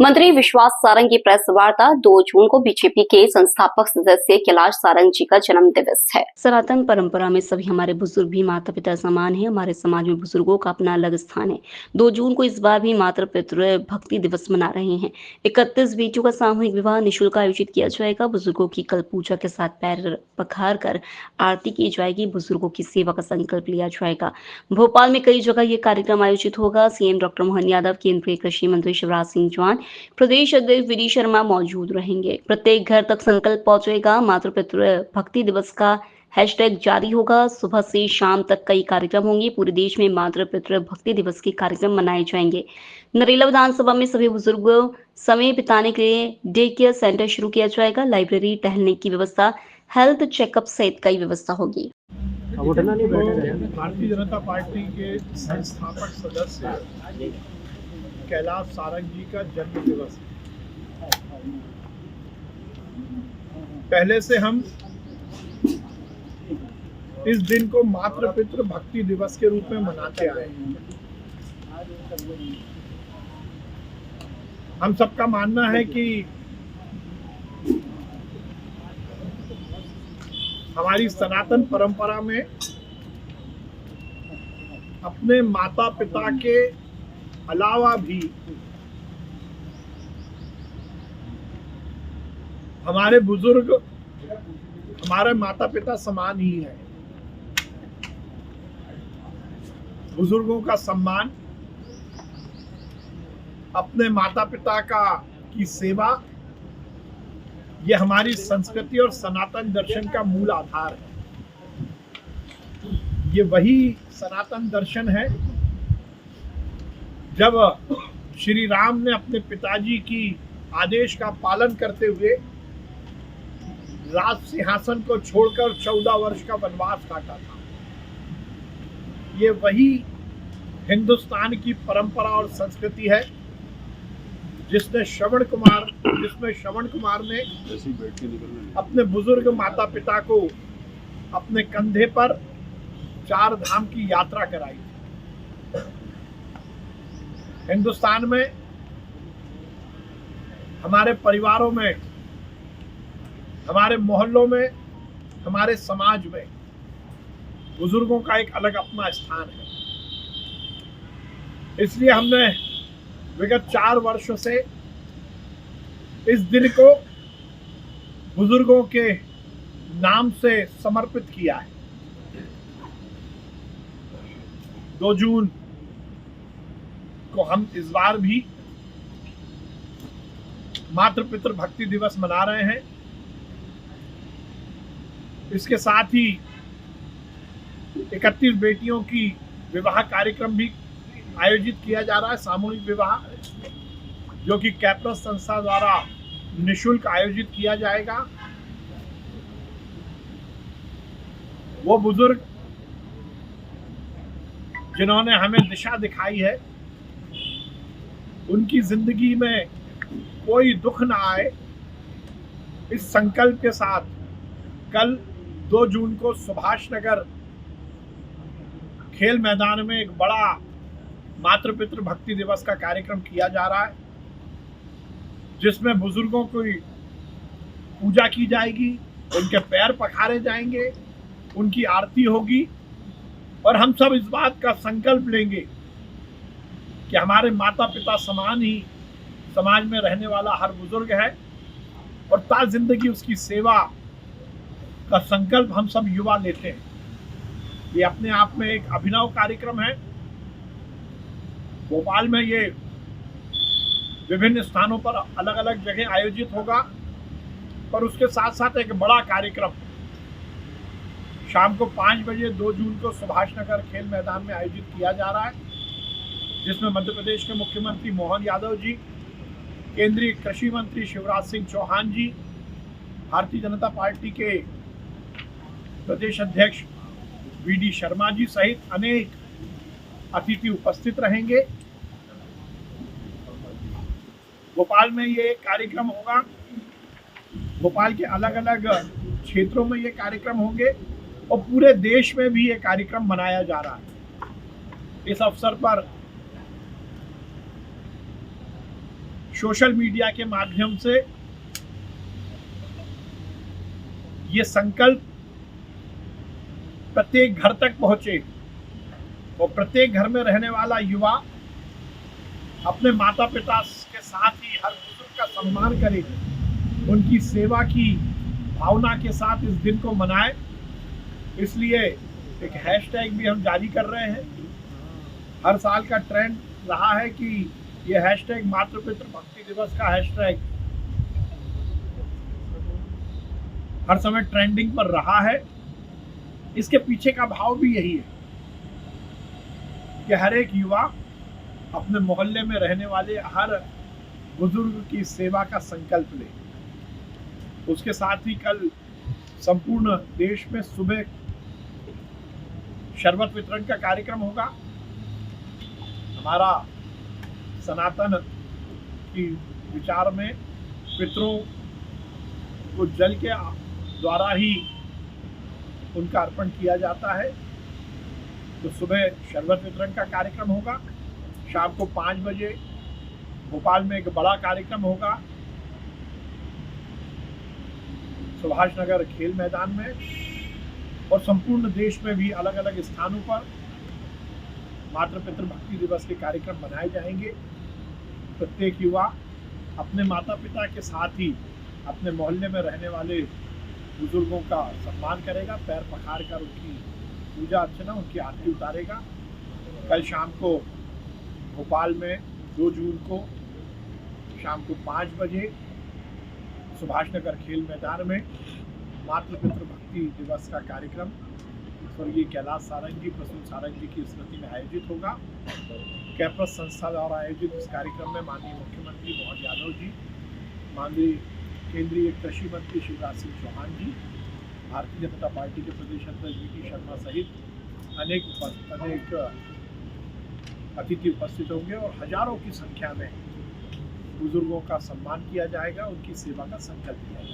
मंत्री विश्वास सारंग की प्रेस वार्ता 2 जून को बीजेपी के संस्थापक सदस्य कैलाश सारंग जी का जन्म दिवस है। सनातन परंपरा में सभी हमारे बुजुर्ग भी माता पिता समान हैं। हमारे समाज में बुजुर्गों का अपना अलग स्थान है। 2 जून को इस बार भी मातृ पितृ भक्ति दिवस मना रहे हैं। 31 बेटियों का सामूहिक विवाह निःशुल्क आयोजित किया जाएगा। बुजुर्गों की कल पूजा के साथ पैर पखार कर आरती की जाएगी। बुजुर्गों की सेवा का संकल्प लिया जाएगा। भोपाल में कई जगह ये कार्यक्रम आयोजित होगा। सीएम डॉक्टर मोहन यादव, केंद्रीय कृषि मंत्री शिवराज सिंह चौहान, प्रदेश अध्यक्ष वी डी शर्मा मौजूद रहेंगे। प्रत्येक घर तक संकल्प पहुंचेगा। मातृ पितृ भक्ति दिवस का हैशटैग जारी होगा। सुबह से शाम तक कई कार्यक्रम होंगे। पूरे देश में मातृ पितृ भक्ति दिवस के कार्यक्रम मनाए जाएंगे। नरेला विधानसभा में सभी बुजुर्गों समय बिताने के लिए डे केयर सेंटर शुरू किया जाएगा। लाइब्रेरी, टहलने की व्यवस्था, हेल्थ चेकअप सहित कई व्यवस्था होगी। भारतीय जनता पार्टी के संस्थापक सदस्य कैलाश सारंग जी का जन्म दिवस है। पहले से हम इस दिन को मातृ पितृ भक्ति दिवस के रूप में मनाते आए हैं। हम सबका मानना है कि हमारी सनातन परंपरा में अपने माता पिता के अलावा भी हमारे बुजुर्ग हमारे माता पिता समान ही है। बुजुर्गों का सम्मान, अपने माता पिता की सेवा, ये हमारी संस्कृति और सनातन दर्शन का मूल आधार है। ये वही सनातन दर्शन है जब श्री राम ने अपने पिताजी की आदेश का पालन करते हुए राज सिंहासन को छोड़कर 14 वर्ष का वनवास काटा था। ये वही हिंदुस्तान की परंपरा और संस्कृति है जिसमें श्रवण कुमार ने अपने बुजुर्ग माता पिता को अपने कंधे पर 4 धाम की यात्रा कराई। हिंदुस्तान में हमारे परिवारों में, हमारे मोहल्लों में, हमारे समाज में बुजुर्गों का एक अलग अपना स्थान है। इसलिए हमने विगत 4 वर्षों से इस दिन को बुजुर्गों के नाम से समर्पित किया है। 2 जून को हम इस बार भी मातृ पितृ भक्ति दिवस मना रहे हैं। इसके साथ ही 31 बेटियों की विवाह कार्यक्रम भी आयोजित किया जा रहा है, सामूहिक विवाह, जो कि कैप्टस संस्था द्वारा निःशुल्क आयोजित किया जाएगा। वो बुजुर्ग जिन्होंने हमें दिशा दिखाई है, उनकी जिंदगी में कोई दुख ना आए, इस संकल्प के साथ कल 2 जून को सुभाष नगर खेल मैदान में एक बड़ा मातृ पितृ भक्ति दिवस का कार्यक्रम किया जा रहा है, जिसमें बुजुर्गों की पूजा की जाएगी, उनके पैर पखारे जाएंगे, उनकी आरती होगी और हम सब इस बात का संकल्प लेंगे कि हमारे माता पिता समान ही समाज में रहने वाला हर बुजुर्ग है और ता जिंदगी उसकी सेवा का संकल्प हम सब युवा लेते हैं। ये अपने आप में एक अभिनव कार्यक्रम है। भोपाल में ये विभिन्न स्थानों पर अलग अलग जगह आयोजित होगा, पर उसके साथ साथ एक बड़ा कार्यक्रम शाम को 5 बजे 2 जून को सुभाष नगर खेल मैदान में आयोजित किया जा रहा है, जिसमें मध्य प्रदेश के मुख्यमंत्री मोहन यादव जी, केंद्रीय कृषि मंत्री शिवराज सिंह चौहान जी, भारतीय जनता पार्टी के प्रदेश अध्यक्ष वी डी शर्मा जी सहित अनेक अतिथि उपस्थित रहेंगे। भोपाल में ये कार्यक्रम होगा। भोपाल के अलग अलग क्षेत्रों में ये कार्यक्रम होंगे और पूरे देश में भी ये कार्यक्रम मनाया जा रहा है। इस अवसर पर सोशल मीडिया के माध्यम से ये संकल्प प्रत्येक घर तक पहुंचे और प्रत्येक घर में रहने वाला युवा अपने माता पिता के साथ ही हर बुजुर्ग का सम्मान करे, उनकी सेवा की भावना के साथ इस दिन को मनाए। इसलिए एक हैशटैग भी हम जारी कर रहे हैं। हर साल का ट्रेंड रहा है कि ये हैशटैग मातृ पितृ भक्ति दिवस का हैशटैग हर समय ट्रेंडिंग पर रहा है। इसके पीछे का भाव भी यही है कि हर एक युवा अपने मोहल्ले में रहने वाले हर बुजुर्ग की सेवा का संकल्प ले। उसके साथ ही कल संपूर्ण देश में सुबह शरबत वितरण का कार्यक्रम होगा। हमारा सनातन की विचार में पितरों को जल के द्वारा ही उनका अर्पण किया जाता है। तो सुबह शरबत वितरण का कार्यक्रम होगा। शाम को 5 बजे भोपाल में एक बड़ा कार्यक्रम होगा सुभाष नगर खेल मैदान में, और संपूर्ण देश में भी अलग अलग स्थानों पर मातृ पितृ भक्ति दिवस के कार्यक्रम मनाए जाएंगे। प्रत्येक युवा अपने माता पिता के साथ ही अपने मोहल्ले में रहने वाले बुजुर्गों का सम्मान करेगा, पैर पखार कर उनकी पूजा अर्चना, उनकी आरती उतारेगा। कल शाम को भोपाल में 2 जून को शाम को 5 बजे सुभाष नगर खेल मैदान में मातृ पितृ भक्ति दिवस का कार्यक्रम स्वर्गीय कैलाश सारंग जी, प्रसून सारंग जी की स्मृति में आयोजित होगा। कैपस संस्था द्वारा आयोजित इस कार्यक्रम में माननीय मुख्यमंत्री मोहन यादव जी, माननीय केंद्रीय कृषि मंत्री शिवराज सिंह चौहान जी, भारतीय जनता पार्टी के प्रदेश अध्यक्ष वी शर्मा सहित अनेक अतिथि उपस्थित होंगे और हजारों की संख्या में बुजुर्गों का सम्मान किया जाएगा, उनकी सेवा का संकल्प लिया जाएगा।